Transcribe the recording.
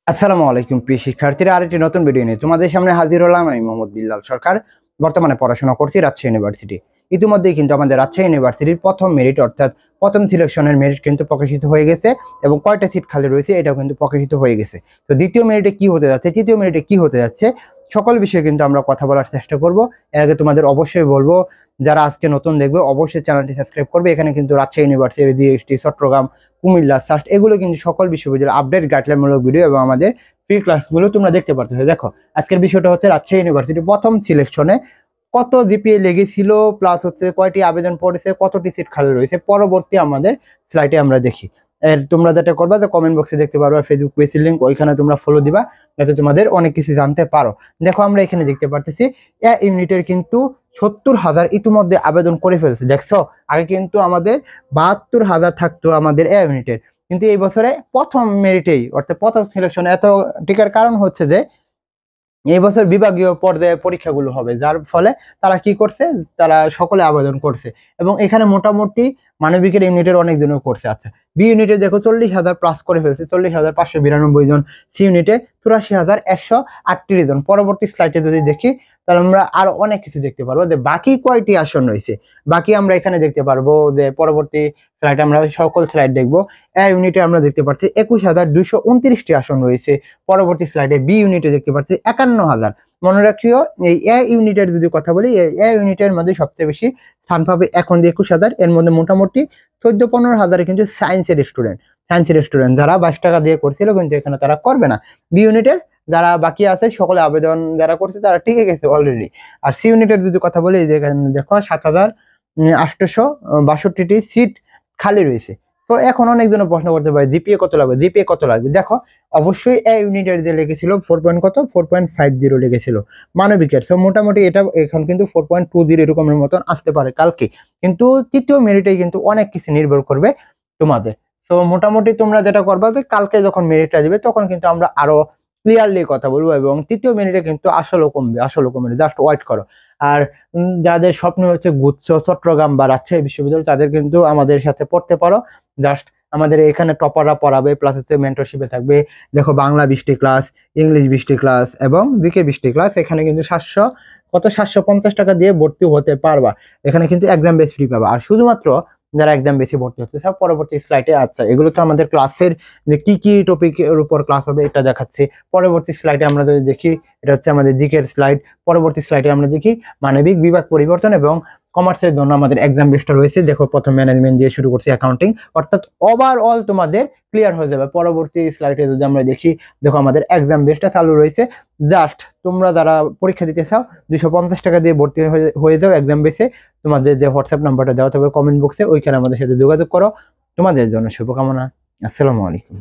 আসসালামু আলাইকুম প্রিয় শিক্ষার্থীরা, আরেকটি নতুন ভিডিও নিয়ে তোমাদের সামনে হাজির হলাম। আমি মোহাম্মদ বিল্লাল সরকার। বর্তমানে পড়াশোনা করছি রাজশাহী ইউনিভার্সিটি। ইতিমধ্যেই কিন্তু আমাদের রাজশাহী ইউনিভার্সিটির প্রথম মেরিট অর্থাৎ প্রথম সিলেকশনের মেরিট কিন্তু প্রকাশিত হয়ে গেছে এবং কয়টা সিট খালি রয়েছে এটাও কিন্তু প্রকাশিত হয়ে গেছে। তো দ্বিতীয় মেরিটে কি হতে যাচ্ছে, তৃতীয় মেরিটে কি হতে যাচ্ছে, সকল বিষয়ে কিন্তু আমরা কথা বলার চেষ্টা করব। এর আগে তোমাদের অবশ্যই বলবো, যারা আজকে নতুন দেখবে অবশ্যই চ্যানেলটি সাবস্ক্রাইব করবে। এখানে কিন্তু Rajshahi University, DST, Chittagong, Comilla, SUST এগুলো কিন্তু সকল বিশ্ববিদ্যালয়ের আপডেট গাইডলাইনমূলক ভিডিও এবং আমাদের ফ্রি ক্লাসগুলো তোমরা দেখতে পারতেছো। দেখো, আজকের বিষয়টা হচ্ছে রাজশাহী ইউনিভার্সিটি প্রথম সিলেকশনে কত জিপিএ লেগেছিল, প্লাস হচ্ছে কয়টি আবেদন পড়েছে, কতটি সিট খালি রয়েছে। পরবর্তী আমাদের স্লাইডে আমরা দেখি। এর তোমরা যেটা করবা, যে কমেন্ট বক্সে দেখতে পারবা ফেসবুক পেজের লিঙ্ক, ওইখানে তোমরা ফলো দিবা যাতে তোমাদের অনেক কিছু জানতে পারো। দেখো, আমরা এখানে দেখতে পারতেছি এ ইউনিটের কিন্তু ৭০,০০০ ইতিমধ্যে আবেদন করে ফেলছে। দেখছো, আগে কিন্তু আমাদের ৭২,০০০ থাকতো আমাদের এ ইউনিটের, কিন্তু এই বছরে প্রথম মেরিটেই অর্থাৎ প্রথম সিলেকশন এত টিকার কারণ হচ্ছে যে এই বছর বিভাগীয় পর্যায়ে পরীক্ষাগুলো হবে, যার ফলে তারা কি করছে, তারা সকলে আবেদন করছে এবং এখানে মোটামুটি মানবিকের ইউনিটের অনেক জনও করছে। আচ্ছা, বি ইউনিটে দেখো ৪০,০০০ প্লাস করে ফেলছে, ৪০,৫৯২ জন। সি ইউনিটে ৮৪,১৩৮ জন। পরবর্তী স্লাইডে যদি দেখি তাহলে আমরা আরো অনেক কিছু দেখতে পারবো যে বাকি কয়টি আসন রয়েছে। বাকি আমরা এখানে দেখতে পারবো যে পরবর্তী স্লাইডে আমরা সকল স্লাইড দেখবো। এ ইউনিটে আমরা দেখতে পাচ্ছি ২১,২২৯টি আসন রয়েছে। পরবর্তী স্লাইডে বি ইউনিটে দেখতে পাচ্ছি ৫১,০০০। মনে রাখিও, এই এ ইউনিটের যদি কথা বলি, এ ইউনিটের মধ্যে সবচেয়ে বেশি স্থান পাবে এখন ২১,০০০। এর মধ্যে মোটামুটি ১৪-১৫,০০০ কিন্তু সায়েন্সের স্টুডেন্ট যারা ২২ টাকা দিয়ে করছিল, কিন্তু এখানে তারা করবে না। বি ইউনিটের যারা বাকি আছে সকলে আবেদন যারা করছে তারা টিকে গেছে অলরেডি। আর সি ইউনিটের যদি কথা বলি, যে এখানে দেখো ৭,৮৬২টি সিট খালি রয়েছে। তো এখন অনেকজন প্রশ্ন করতে পারে জিপিএ কত লাগবে, জিপিএ কত লাগবে। দেখো, অবশ্যই এ ইউনিটের যে লেগেছিল 4.50 লেগেছিল মানবিকের। সো মোটামুটি এটা এখন কিন্তু 4.20 এরকমের মতন আসতে পারে কালকে। কিন্তু তৃতীয় মেরিটে কিন্তু অনেক কিছু নির্ভর করবে তোমাদের। তো মোটামুটি তোমরা যেটা করবা, যে কালকে যখন মেরিটটা দিবে তখন কিন্তু আমরা আরো ক্লিয়ারলি কথা বলবো এবং তৃতীয় মেরিটে কিন্তু আসলে কমবে, জাস্ট ওয়েট করো। আর যাদের স্বপ্ন হচ্ছে গুচ্ছ চট্টগ্রাম বা রাজশাহী বিশ্ববিদ্যালয়, তাদের কিন্তু আমাদের সাথে পড়তে পারো। জাস্ট আমাদের এখানে টপাররা পড়াবে, প্লাস হচ্ছে মেন্টরশিপে থাকবে। দেখো, বাংলা 20টি ক্লাস, ইংলিশ 20টি ক্লাস এবং জিকে 20টি ক্লাস। এখানে কিন্তু 750 টাকা দিয়ে ভর্তি হতে পারবা। এখানে কিন্তু এক্সাম বেস ফ্রি পাবা। আর শুধুমাত্র যারা এক্সাম বেশি ভর্তি হচ্ছে সব পরবর্তী স্লাইডে। আচ্ছা, এগুলো তো আমাদের ক্লাসের যে কি কি টপিকের উপর ক্লাস হবে এটা দেখাচ্ছি। পরবর্তী স্লাইডে আমরা যদি দেখি, এটা হচ্ছে আমাদের জিকের স্লাইড। পরবর্তী স্লাইডে আমরা দেখি মানবিক বিভাগ পরিবর্তন এবং কমার্সের জন্য আমাদের এক্সাম বেসটা রয়েছে। দেখো, প্রথম ম্যানেজমেন্ট দিয়ে শুরু করছি, অ্যাকাউন্টিং, অর্থাৎ ওভারঅল তোমাদের ক্লিয়ার হয়ে যাবে। পরবর্তী স্লাইডে যদি আমরা দেখি, দেখো আমাদের এক্সাম বেসটা চালু রয়েছে। জাস্ট তোমরা যারা পরীক্ষা দিতে চাও 250 টাকা দিয়ে ভর্তি হয়ে যাও এক্সাম বেসে। তোমাদের যে হোয়াটসঅ্যাপ নাম্বারটা দেওয়া থাকবে কমেন্ট বক্সে, ওইখানে আমাদের সাথে যোগাযোগ করো। তোমাদের জন্য শুভকামনা। আসসালামু আলাইকুম।